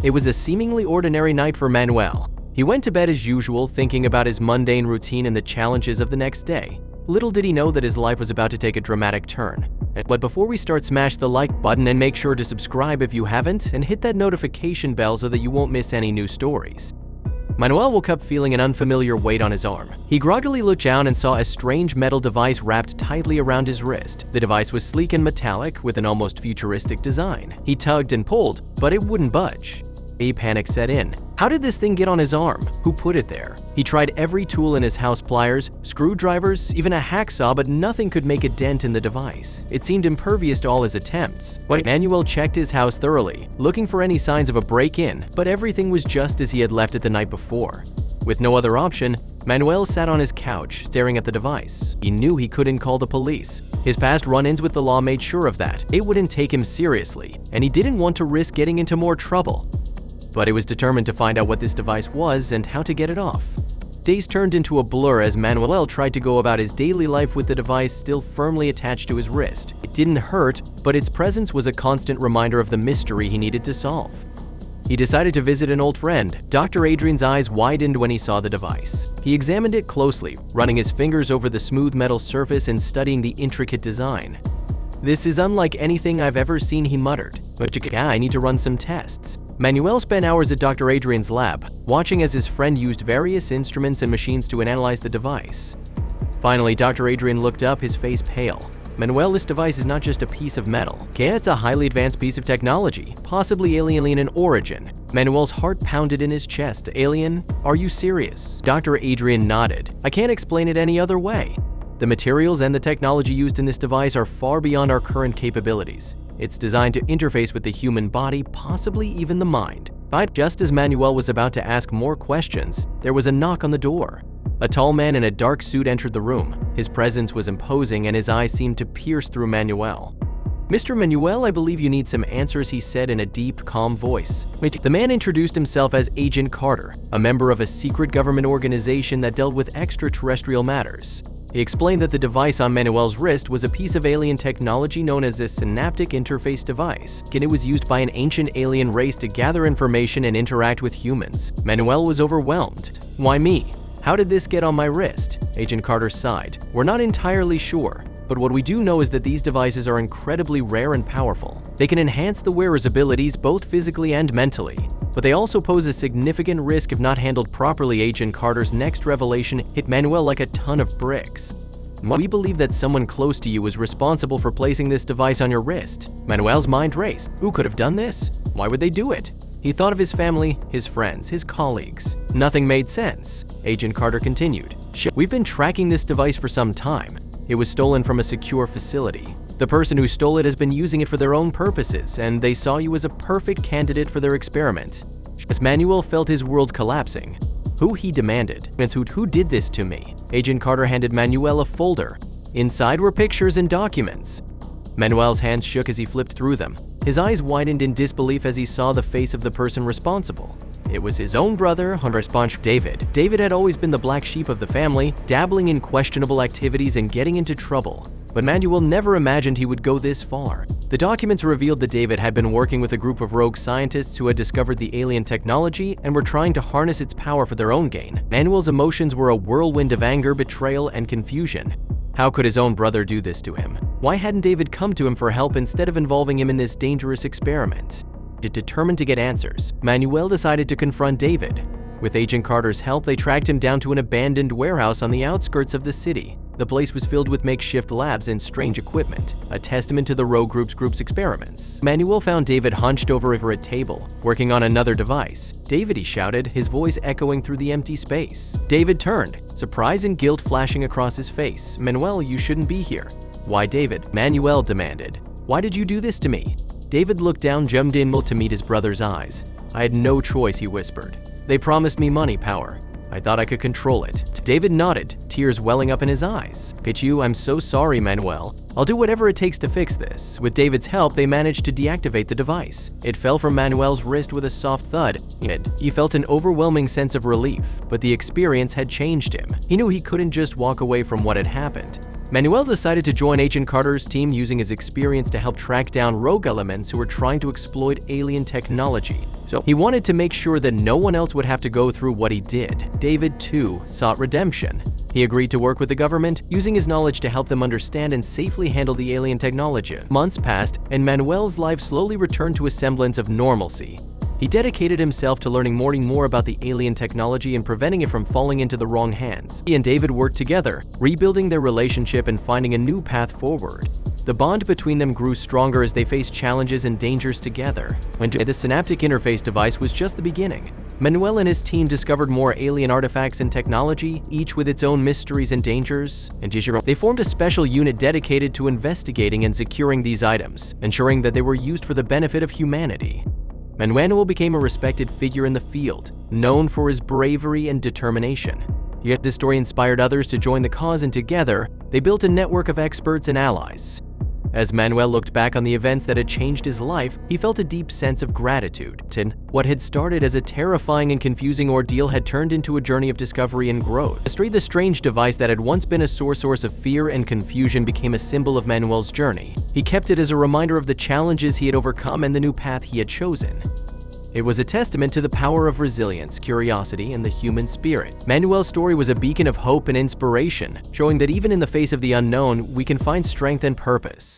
It was a seemingly ordinary night for Manuel. He went to bed as usual, thinking about his mundane routine and the challenges of the next day. Little did he know that his life was about to take a dramatic turn. But before we start, smash the like button and make sure to subscribe if you haven't, and hit that notification bell so that you won't miss any new stories. Manuel woke up feeling an unfamiliar weight on his arm. He groggily looked down and saw a strange metal device wrapped tightly around his wrist. The device was sleek and metallic with an almost futuristic design. He tugged and pulled, but it wouldn't budge. A panic set in. How did this thing get on his arm? Who put it there? He tried every tool in his house: pliers, screwdrivers, even a hacksaw, but nothing could make a dent in the device. It seemed impervious to all his attempts. Manuel checked his house thoroughly, looking for any signs of a break-in, but everything was just as he had left it the night before. With no other option, Manuel sat on his couch, staring at the device. He knew he couldn't call the police. His past run-ins with the law made sure of that. It wouldn't take him seriously, and he didn't want to risk getting into more trouble. But he was determined to find out what this device was and how to get it off. Days turned into a blur as Manuel tried to go about his daily life with the device still firmly attached to his wrist. It didn't hurt, but its presence was a constant reminder of the mystery he needed to solve. He decided to visit an old friend. Dr. Adrian's eyes widened when he saw the device. He examined it closely, running his fingers over the smooth metal surface and studying the intricate design. "This is unlike anything I've ever seen," he muttered. "I need to run some tests." Manuel spent hours at Dr. Adrian's lab, watching as his friend used various instruments and machines to analyze the device. Finally, Dr. Adrian looked up, his face pale. "Manuel, this device is not just a piece of metal. It's a highly advanced piece of technology, possibly alien in origin." Manuel's heart pounded in his chest. "Alien? Are you serious?" Dr. Adrian nodded. "I can't explain it any other way. The materials and the technology used in this device are far beyond our current capabilities. It's designed to interface with the human body, possibly even the mind." But just as Manuel was about to ask more questions, there was a knock on the door. A tall man in a dark suit entered the room. His presence was imposing and his eyes seemed to pierce through Manuel. "Mr. Manuel, I believe you need some answers," he said in a deep, calm voice. The man introduced himself as Agent Carter, a member of a secret government organization that dealt with extraterrestrial matters. He explained that the device on Manuel's wrist was a piece of alien technology known as a synaptic interface device, and it was used by an ancient alien race to gather information and interact with humans. Manuel was overwhelmed. "Why me? How did this get on my wrist?" Agent Carter sighed. "We're not entirely sure, but what we do know is that these devices are incredibly rare and powerful. They can enhance the wearer's abilities both physically and mentally, but they also pose a significant risk if not handled properly." Agent Carter's next revelation hit Manuel like a ton of bricks. "We believe that someone close to you is responsible for placing this device on your wrist." Manuel's mind raced. Who could have done this? Why would they do it? He thought of his family, his friends, his colleagues. Nothing made sense. Agent Carter continued. "We've been tracking this device for some time. It was stolen from a secure facility. The person who stole it has been using it for their own purposes, and they saw you as a perfect candidate for their experiment." As Manuel felt his world collapsing. "Who?" he demanded. "Who did this to me?" Agent Carter handed Manuel a folder. Inside were pictures and documents. Manuel's hands shook as he flipped through them. His eyes widened in disbelief as he saw the face of the person responsible. It was his own brother, David. David had always been the black sheep of the family, dabbling in questionable activities and getting into trouble. But Manuel never imagined he would go this far. The documents revealed that David had been working with a group of rogue scientists who had discovered the alien technology and were trying to harness its power for their own gain. Manuel's emotions were a whirlwind of anger, betrayal, and confusion. How could his own brother do this to him? Why hadn't David come to him for help instead of involving him in this dangerous experiment? Determined to get answers, Manuel decided to confront David. With Agent Carter's help, they tracked him down to an abandoned warehouse on the outskirts of the city. The place was filled with makeshift labs and strange equipment, a testament to the rogue group's experiments. Manuel found David hunched over a table, working on another device. "David," he shouted, his voice echoing through the empty space. David turned, surprise and guilt flashing across his face. "Manuel, you shouldn't be here." "Why, David?" Manuel demanded. "Why did you do this to me?" David looked down, zoomed in to meet his brother's eyes. "I had no choice," he whispered. "They promised me money, power. I thought I could control it." David nodded, tears welling up in his eyes. I'm so sorry, Manuel. I'll do whatever it takes to fix this." With David's help, they managed to deactivate the device. It fell from Manuel's wrist with a soft thud. He felt an overwhelming sense of relief, but the experience had changed him. He knew he couldn't just walk away from what had happened. Manuel decided to join Agent Carter's team using his experience to help track down rogue elements who were trying to exploit alien technology. So he wanted to make sure that no one else would have to go through what he did. David, too, sought redemption. He agreed to work with the government, using his knowledge to help them understand and safely handle the alien technology. Months passed, and Manuel's life slowly returned to a semblance of normalcy. He dedicated himself to learning more about the alien technology and preventing it from falling into the wrong hands. He and David worked together, rebuilding their relationship and finding a new path forward. The bond between them grew stronger as they faced challenges and dangers together. When the synaptic interface device was just the beginning. Manuel and his team discovered more alien artifacts and technology, each with its own mysteries and dangers. And they formed a special unit dedicated to investigating and securing these items, ensuring that they were used for the benefit of humanity. Manuel became a respected figure in the field, known for his bravery and determination. Yet this story inspired others to join the cause, and together, they built a network of experts and allies. As Manuel looked back on the events that had changed his life, he felt a deep sense of gratitude. What had started as a terrifying and confusing ordeal had turned into a journey of discovery and growth. The strange device that had once been a source of fear and confusion became a symbol of Manuel's journey. He kept it as a reminder of the challenges he had overcome and the new path he had chosen. It was a testament to the power of resilience, curiosity, and the human spirit. Manuel's story was a beacon of hope and inspiration, showing that even in the face of the unknown, we can find strength and purpose.